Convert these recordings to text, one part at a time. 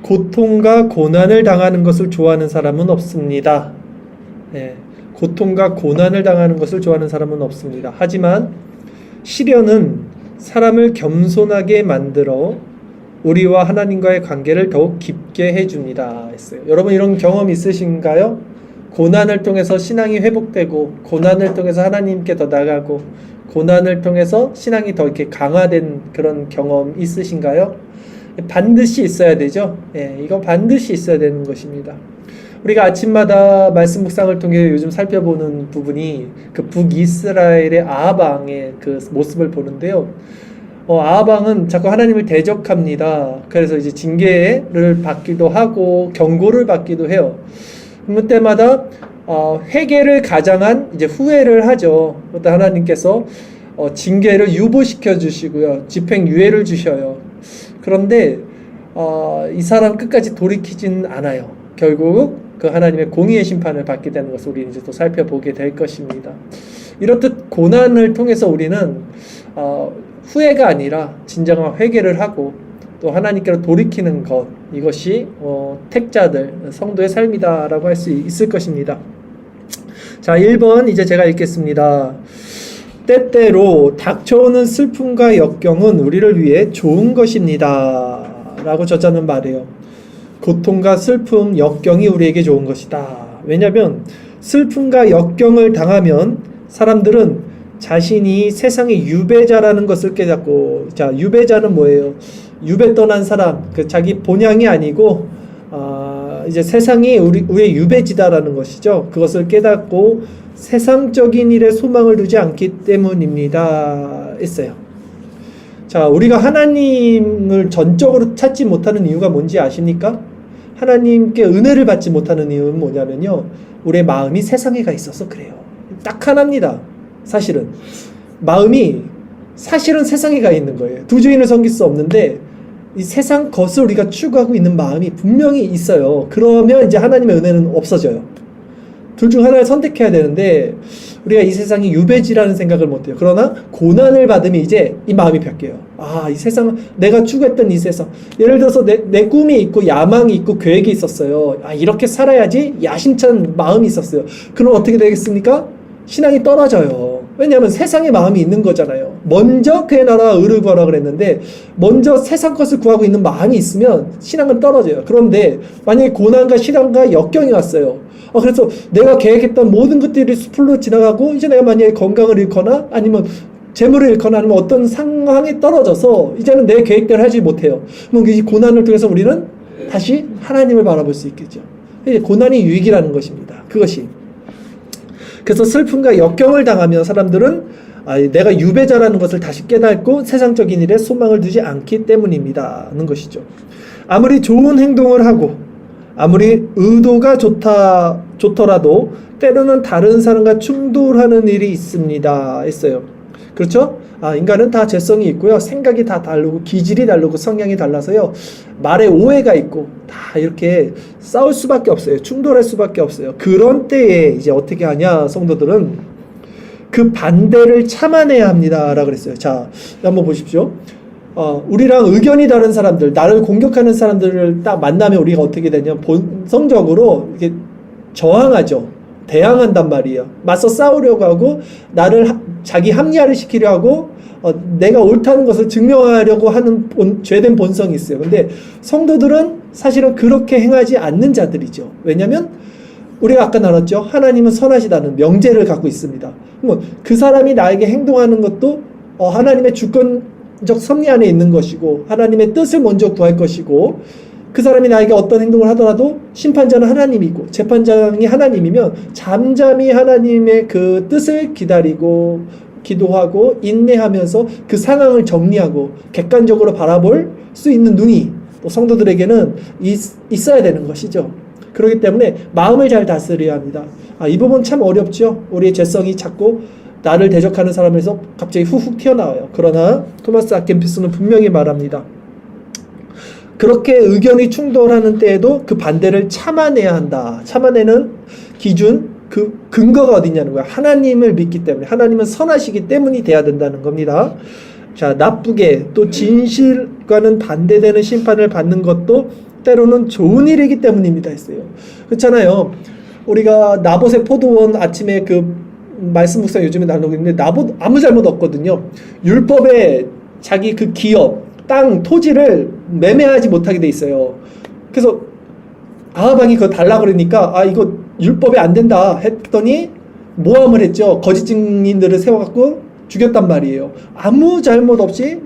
고통과 고난을 당하는 것을 좋아하는 사람은 없습니다. 예, 고통과 고난을 당하는 것을 좋아하는 사람은 없습니다. 하지만 시련은 사람을 겸손하게 만들어 우리와 하나님과의 관계를 더욱 깊게 해줍니다. 했어요. 여러분 이런 경험 있으신가요? 고난을 통해서 신앙이 회복되고 고난을 통해서 하나님께 더 나가고 고난을 통해서 신앙이 더 이렇게 강화된 그런 경험 있으신가요? 반드시 있어야 되죠. 예, 이거 반드시 있어야 되는 것입니다. 우리가 아침마다 말씀 묵상을 통해 요즘 살펴보는 부분이 그 북이스라엘의 아합 왕의 그 모습을 보는데요. 아합 왕은 자꾸 하나님을 대적합니다. 그래서 이제 징계를 받기도 하고 경고를 받기도 해요. 그때마다 회개를 가장한 이제 후회를 하죠. 그때 하나님께서 징계를 유보시켜 주시고요, 집행유예를 주셔요. 그런데 이 사람 끝까지 돌이키진 않아요. 결국 그 하나님의 공의의 심판을 받게 되는 것을 우리 이제 또 살펴보게 될 것입니다. 이렇듯 고난을 통해서 우리는 후회가 아니라 진정한 회개를 하고 또 하나님께로 돌이키는 것, 이것이 택자들, 성도의 삶이다라고 할 수 있을 것입니다. 자, 1번 이제 제가 읽겠습니다. 때때로 닥쳐오는 슬픔과 역경은 우리를 위해 좋은 것입니다 라고 저자는 말해요. 고통과 슬픔, 역경이 우리에게 좋은 것이다. 왜냐하면 슬픔과 역경을 당하면 사람들은 자신이 세상의 유배자라는 것을 깨닫고, 자, 유배자는 뭐예요? 유배 떠난 사람, 그 자기 본향이 아니고 이제 세상이 우리의 유배지다라는 것이죠. 그것을 깨닫고 세상적인 일에 소망을 두지 않기 때문입니다 했어요. 자, 우리가 하나님을 전적으로 찾지 못하는 이유가 뭔지 아십니까? 하나님께 은혜를 받지 못하는 이유는 뭐냐면요, 우리의 마음이 세상에 가 있어서 그래요. 딱 하나입니다. 사실은 마음이 사실은 세상에 가 있는 거예요. 두 주인을 섬길 수 없는데 이 세상 것을 우리가 추구하고 있는 마음이 분명히 있어요. 그러면 이제 하나님의 은혜는 없어져요. 둘 중 하나를 선택해야 되는데 우리가 이 세상이 유배지라는 생각을 못해요. 그러나 고난을 받으면 이제 이 마음이 바뀌어요. 이 세상, 내가 추구했던 이 세상, 예를 들어서 내 꿈이 있고 야망이 있고 계획이 있었어요. 이렇게 살아야지 야심찬 마음이 있었어요. 그럼 어떻게 되겠습니까? 신앙이 떨어져요. 왜냐하면 세상의 마음이 있는 거잖아요. 먼저 그의 나라와 의를 구하라 그랬는데 먼저 세상 것을 구하고 있는 마음이 있으면 신앙은 떨어져요. 그런데 만약에 고난과 시련과 역경이 왔어요. 그래서 내가 계획했던 모든 것들이 수풀로 지나가고 이제 내가 만약에 건강을 잃거나 아니면 재물을 잃거나 아니면 어떤 상황에 떨어져서 이제는 내 계획대로 하지 못해요. 그럼 이 고난을 통해서 우리는 다시 하나님을 바라볼 수 있겠죠. 고난이 유익이라는 것입니다. 그것이. 그래서 슬픔과 역경을 당하면 사람들은 내가 유배자라는 것을 다시 깨닫고 세상적인 일에 소망을 두지 않기 때문입니다는 것이죠. 아무리 좋은 행동을 하고 아무리 의도가 좋더라도 때로는 다른 사람과 충돌하는 일이 있습니다 했어요. 그렇죠? 인간은 다 죄성이 있고요. 생각이 다 다르고 기질이 다르고 성향이 달라서요. 말에 오해가 있고 다 이렇게 싸울 수밖에 없어요. 충돌할 수밖에 없어요. 그런 때에 이제 어떻게 하냐, 성도들은 그 반대를 참아내야 합니다 라고 그랬어요. 자, 한번 보십시오. 우리랑 의견이 다른 사람들, 나를 공격하는 사람들을 딱 만나면 우리가 어떻게 되냐면 본성적으로 이렇게 저항하죠. 대항한단 말이에요. 맞서 싸우려고 하고 나를 자기 합리화를 시키려 하고 내가 옳다는 것을 증명하려고 하는 죄된 본성이 있어요. 근데 성도들은 사실은 그렇게 행하지 않는 자들이죠. 왜냐하면 우리가 아까 나눴죠. 하나님은 선하시다는 명제를 갖고 있습니다. 그 사람이 나에게 행동하는 것도 하나님의 주권적 섭리 안에 있는 것이고 하나님의 뜻을 먼저 구할 것이고, 그 사람이 나에게 어떤 행동을 하더라도 심판자는 하나님이고 재판장이 하나님이면 잠잠히 하나님의 그 뜻을 기다리고 기도하고 인내하면서 그 상황을 정리하고 객관적으로 바라볼 수 있는 눈이 또 성도들에게는 있어야 되는 것이죠. 그렇기 때문에 마음을 잘 다스려야 합니다. 이 부분 참 어렵죠. 우리의 죄성이 자꾸 나를 대적하는 사람에서 갑자기 훅훅 튀어나와요. 그러나 토마스 아켄피스는 분명히 말합니다. 그렇게 의견이 충돌하는 때에도 그 반대를 참아내야 한다. 참아내는 기준, 그 근거가 어디냐는 거야. 하나님을 믿기 때문에, 하나님은 선하시기 때문이 돼야 된다는 겁니다. 자, 나쁘게 또 진실과는 반대되는 심판을 받는 것도 때로는 좋은 일이기 때문입니다 했어요. 그렇잖아요. 우리가 나봇의 포도원 아침에 그 말씀 묵상 요즘에 나누고 있는데 나봇 아무 잘못 없거든요. 율법에 자기 그 기업, 땅, 토지를 매매하지 못하게 돼 있어요. 그래서 아하방이 그거 달라 그러니까 이거 율법에 안 된다 했더니 모함을 했죠. 거짓 증인들을 세워갖고 죽였단 말이에요. 아무 잘못 없이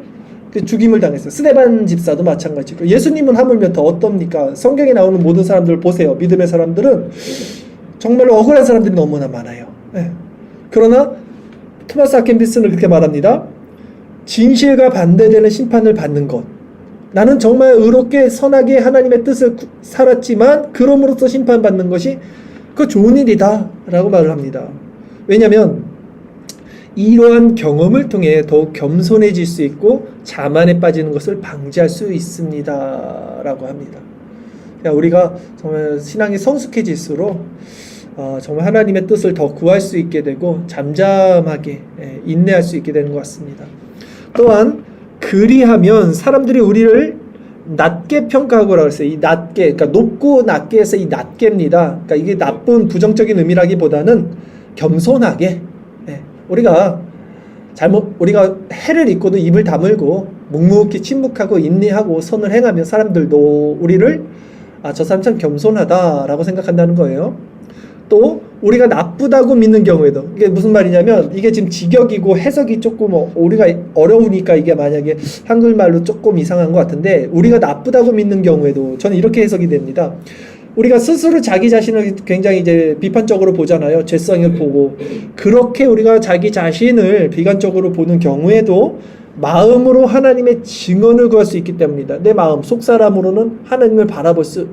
그 죽임을 당했어요. 스데반 집사도 마찬가지고. 예수님은 하물며 더 어떻습니까? 성경에 나오는 모든 사람들 보세요. 믿음의 사람들은 정말로 억울한 사람들이 너무나 많아요. 네. 그러나 토마스 아켄비스는 그렇게 말합니다. 진실과 반대되는 심판을 받는 것. 나는 정말 의롭게 선하게 하나님의 뜻을 살았지만 그럼으로써 심판받는 것이 그 좋은 일이다 라고 말을 합니다. 왜냐하면 이러한 경험을 통해 더욱 겸손해질 수 있고 자만에 빠지는 것을 방지할 수 있습니다 라고 합니다. 우리가 정말 신앙이 성숙해질수록 정말 하나님의 뜻을 더 구할 수 있게 되고 잠잠하게 인내할 수 있게 되는 것 같습니다. 또한 그리하면 사람들이 우리를 낮게 평가하고라고 했어요. 이 낮게, 그러니까 높고 낮게 해서 이 낮게입니다. 그러니까 이게 나쁜 부정적인 의미라기보다는 겸손하게, 우리가 해를 입고도 입을 다물고 묵묵히 침묵하고 인내하고 선을 행하면 사람들도 우리를 저 사람 참 겸손하다라고 생각한다는 거예요. 또 우리가 나쁘다고 믿는 경우에도, 이게 무슨 말이냐면 이게 지금 직역이고 해석이 조금 우리가 어려우니까 이게 만약에 한글말로 조금 이상한 것 같은데, 우리가 나쁘다고 믿는 경우에도 저는 이렇게 해석이 됩니다. 우리가 스스로 자기 자신을 굉장히 이제 비판적으로 보잖아요. 죄성을 보고. 그렇게 우리가 자기 자신을 비관적으로 보는 경우에도 마음으로 하나님의 증언을 구할 수 있기 때문이다. 내 마음 속사람으로는 하나님을 바라볼 수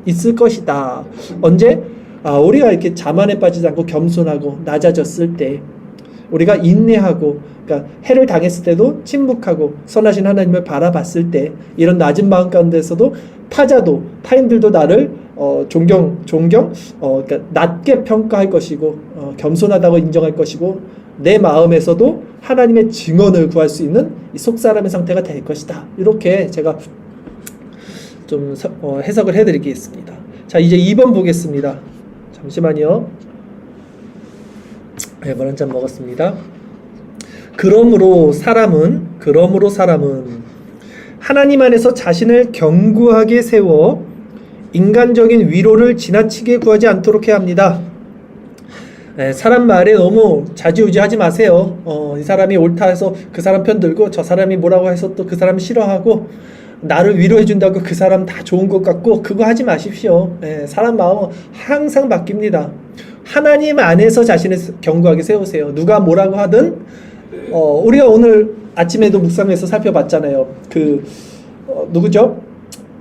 있을 것이다. 언제? 우리가 이렇게 자만에 빠지지 않고 겸손하고 낮아졌을 때, 우리가 인내하고, 그러니까 해를 당했을 때도 침묵하고 선하신 하나님을 바라봤을 때, 이런 낮은 마음 가운데서도 타인들도 나를 그러니까 낮게 평가할 것이고 겸손하다고 인정할 것이고, 내 마음에서도 하나님의 증언을 구할 수 있는 이 속사람의 상태가 될 것이다. 이렇게 제가 좀 해석을 해드리겠습니다. 자, 이제 2번 보겠습니다. 잠시만요. 물 한 잔 먹었습니다. 그러므로 사람은 하나님 안에서 자신을 견고하게 세워 인간적인 위로를 지나치게 구하지 않도록 해야 합니다. 사람 말에 너무 좌지우지하지 마세요. 이 사람이 옳다 해서 그 사람 편 들고, 저 사람이 뭐라고 해서 또 그 사람 싫어하고, 나를 위로해준다고 그 사람 다 좋은 것 같고, 그거 하지 마십시오. 사람 마음은 항상 바뀝니다. 하나님 안에서 자신을 견고하게 세우세요. 누가 뭐라고 하든, 우리가 오늘 아침에도 묵상에서 살펴봤잖아요. 누구죠?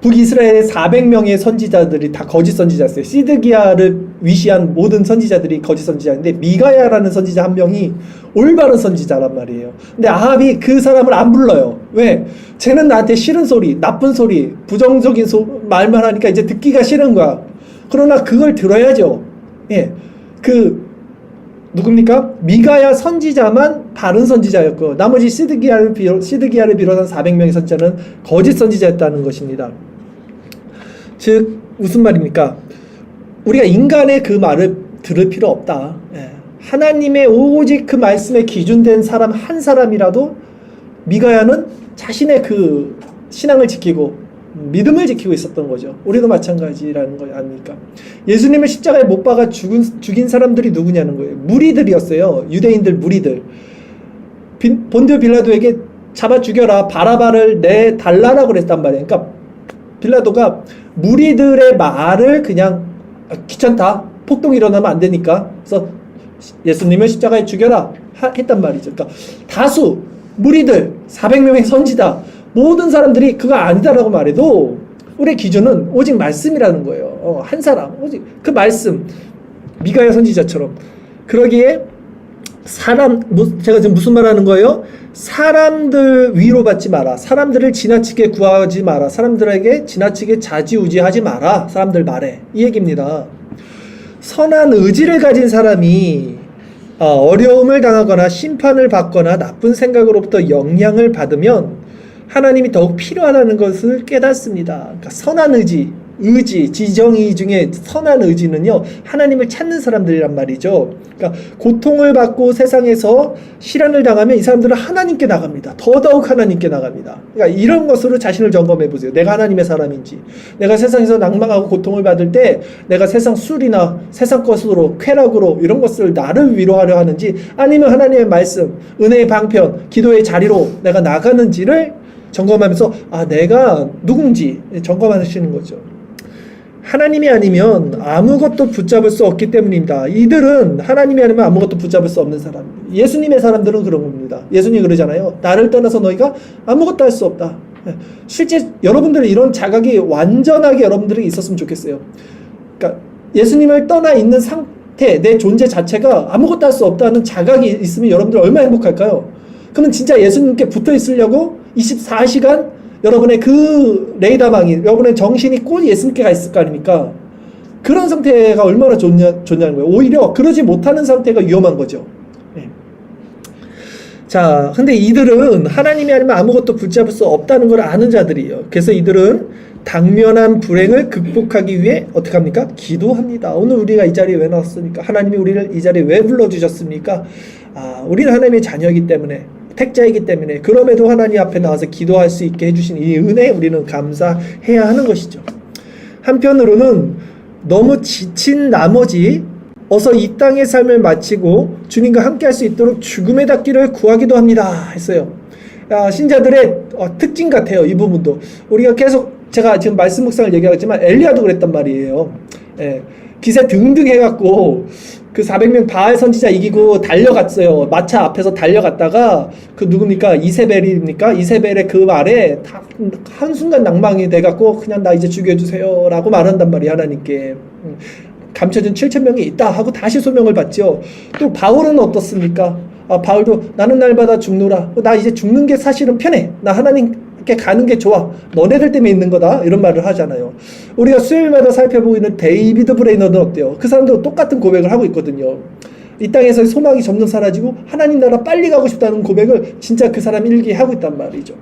북이스라엘의 400명의 선지자들이 다 거짓 선지자였어요. 시드기야를 위시한 모든 선지자들이 거짓 선지자인데, 미가야라는 선지자 한 명이 올바른 선지자란 말이에요. 근데 아합이 그 사람을 안 불러요. 왜? 쟤는 나한테 싫은 소리, 나쁜 소리, 부정적인 말만 하니까 이제 듣기가 싫은 거야. 그러나 그걸 들어야죠. 누굽니까? 미가야 선지자만 바른 선지자였고, 나머지 시드기야를 비롯한 400명의 선지자는 거짓 선지자였다는 것입니다. 즉 무슨 말입니까? 우리가 인간의 그 말을 들을 필요 없다. 하나님의 오직 그 말씀에 기준된 사람 한 사람이라도, 미가야는 자신의 그 신앙을 지키고 믿음을 지키고 있었던 거죠. 우리도 마찬가지라는 거 아닙니까? 예수님을 십자가에 못 박아 죽인 사람들이 누구냐는 거예요. 무리들이었어요. 유대인들 무리들. 본디오 빌라도에게 잡아 죽여라, 바라바를 내달라라고 그랬단 말이에요. 그러니까 빌라도가 무리들의 말을 그냥 귀찮다, 폭동이 일어나면 안 되니까, 그래서 예수님을 십자가에 죽여라 했단 말이죠. 그러니까 다수 무리들, 400명의 선지자, 모든 사람들이 그거 아니다라고 말해도 우리의 기준은 오직 말씀이라는 거예요. 한 사람, 오직 그 말씀, 미가야 선지자처럼. 그러기에 제가 지금 무슨 말 하는 거예요? 사람들 위로받지 마라. 사람들을 지나치게 구하지 마라. 사람들에게 지나치게 좌지우지하지 마라. 사람들 말에. 이 얘기입니다. 선한 의지를 가진 사람이 어려움을 당하거나 심판을 받거나 나쁜 생각으로부터 영향을 받으면 하나님이 더욱 필요하다는 것을 깨닫습니다. 그러니까 선한 의지, 지정의 중에 선한 의지는요, 하나님을 찾는 사람들이란 말이죠. 그러니까 고통을 받고 세상에서 시련을 당하면 이 사람들은 하나님께 나갑니다. 더더욱 하나님께 나갑니다. 그러니까 이런 것으로 자신을 점검해 보세요. 내가 하나님의 사람인지, 내가 세상에서 낭망하고 고통을 받을 때 내가 세상 술이나 세상 것으로, 쾌락으로 이런 것을 나를 위로하려 하는지, 아니면 하나님의 말씀, 은혜의 방편, 기도의 자리로 내가 나가는지를 점검하면서 내가 누군지 점검하시는 거죠. 하나님이 아니면 아무것도 붙잡을 수 없기 때문입니다. 이들은 하나님이 아니면 아무것도 붙잡을 수 없는 사람. 예수님의 사람들은 그런 겁니다. 예수님이 그러잖아요. 나를 떠나서 너희가 아무것도 할 수 없다. 실제 여러분들은 이런 자각이 완전하게 여러분들에게 있었으면 좋겠어요. 그러니까 예수님을 떠나 있는 상태, 내 존재 자체가 아무것도 할 수 없다는 자각이 있으면 여러분들 얼마나 행복할까요? 그러면 진짜 예수님께 붙어 있으려고 24시간 여러분의 그 레이더망이, 여러분의 정신이 꼭 예수님께 가 있을 거 아닙니까? 그런 상태가 얼마나 좋냐는 거예요. 오히려 그러지 못하는 상태가 위험한 거죠. 네. 자, 근데 이들은 하나님이 아니면 아무것도 붙잡을 수 없다는 걸 아는 자들이에요. 그래서 이들은 당면한 불행을 극복하기 위해 어떻게 합니까? 기도합니다. 오늘 우리가 이 자리에 왜 나왔습니까? 하나님이 우리를 이 자리에 왜 불러주셨습니까? 우리는 하나님의 자녀이기 때문에, 택자이기 때문에, 그럼에도 하나님 앞에 나와서 기도할 수 있게 해주신 이 은혜에 우리는 감사해야 하는 것이죠. 한편으로는 너무 지친 나머지 어서 이 땅의 삶을 마치고 주님과 함께 할 수 있도록 죽음의 닿기를 구하기도 합니다 했어요. 신자들의 특징 같아요. 이 부분도 우리가 계속, 제가 지금 말씀 묵상을 얘기하겠지만 엘리야도 그랬단 말이에요. 기세 등등 해갖고 그 400명 바알 선지자 이기고 달려갔어요. 마차 앞에서 달려갔다가 그 누굽니까? 이세벨입니까? 이세벨의 그 말에 다 한순간 낭망이 돼갖고 그냥 나 이제 죽여주세요 라고 말한단 말이에요. 하나님께. 감춰진 7,000명이 있다 하고 다시 소명을 받죠. 또 바울은 어떻습니까? 바울도 나는 날마다 죽노라. 나 이제 죽는 게 사실은 편해. 나 하나님께 가는 게 좋아. 너네들 때문에 있는 거다. 이런 말을 하잖아요. 우리가 수요일마다 살펴보고 있는 데이비드 브레이너는 어때요? 그 사람도 똑같은 고백을 하고 있거든요. 이 땅에서 소망이 점점 사라지고 하나님 나라 빨리 가고 싶다는 고백을 진짜 그 사람 일기에 하고 있단 말이죠.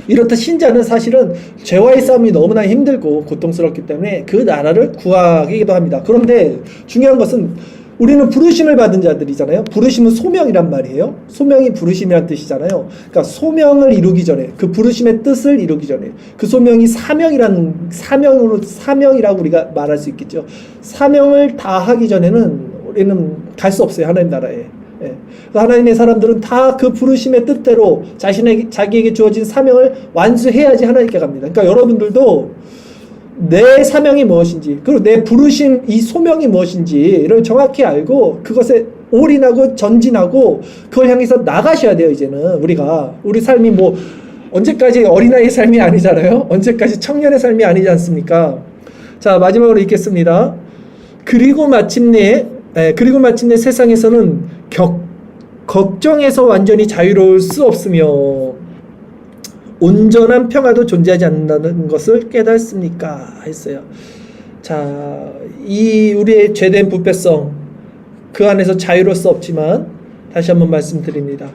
이렇듯 신자는 사실은 죄와의 싸움이 너무나 힘들고 고통스럽기 때문에 그 나라를 구하기도 합니다. 그런데 중요한 것은 우리는 부르심을 받은 자들이잖아요. 부르심은 소명이란 말이에요. 소명이 부르심이란 뜻이잖아요. 그러니까 소명을 이루기 전에, 그 부르심의 뜻을 이루기 전에, 그 소명이 사명이라고 우리가 말할 수 있겠죠. 사명을 다 하기 전에는 우리는 갈 수 없어요. 하나님 나라에. 하나님의 사람들은 다 그 부르심의 뜻대로 자기에게 주어진 사명을 완수해야지 하나님께 갑니다. 그러니까 여러분들도 내 사명이 무엇인지, 그리고 내 부르심, 이 소명이 무엇인지를 정확히 알고 그것에 올인하고 전진하고 그걸 향해서 나가셔야 돼요. 이제는 우리 삶이 언제까지 어린아이의 삶이 아니잖아요. 언제까지 청년의 삶이 아니지 않습니까? 자, 마지막으로 읽겠습니다. 그리고 마침내 세상에서는 걱정에서 완전히 자유로울 수 없으며 온전한 평화도 존재하지 않는다는 것을 깨닫습니까? 했어요. 자, 이 우리의 죄된 부패성, 그 안에서 자유로울 수 없지만 다시 한번 말씀드립니다.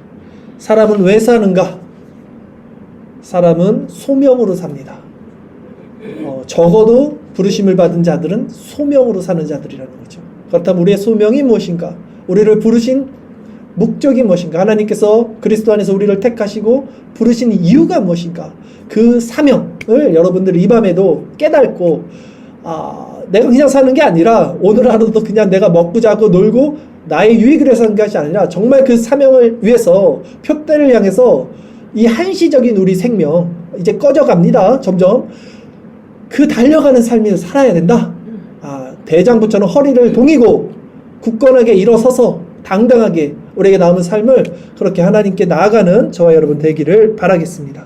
사람은 왜 사는가? 사람은 소명으로 삽니다. 적어도 부르심을 받은 자들은 소명으로 사는 자들이라는 거죠. 그렇다면 우리의 소명이 무엇인가? 우리를 부르신 목적이 무엇인가? 하나님께서 그리스도 안에서 우리를 택하시고 부르신 이유가 무엇인가? 그 사명을 여러분들이 이 밤에도 깨닫고 내가 그냥 사는 게 아니라 오늘 하루도 그냥 내가 먹고 자고 놀고 나의 유익을 위해서 사는 것이 아니라 정말 그 사명을 위해서 표대를 향해서 이 한시적인 우리 생명 이제 꺼져갑니다. 점점 그 달려가는 삶을 살아야 된다. 대장부처럼 허리를 동이고 굳건하게 일어서서 당당하게 우리에게 남은 삶을 그렇게 하나님께 나아가는 저와 여러분 되기를 바라겠습니다.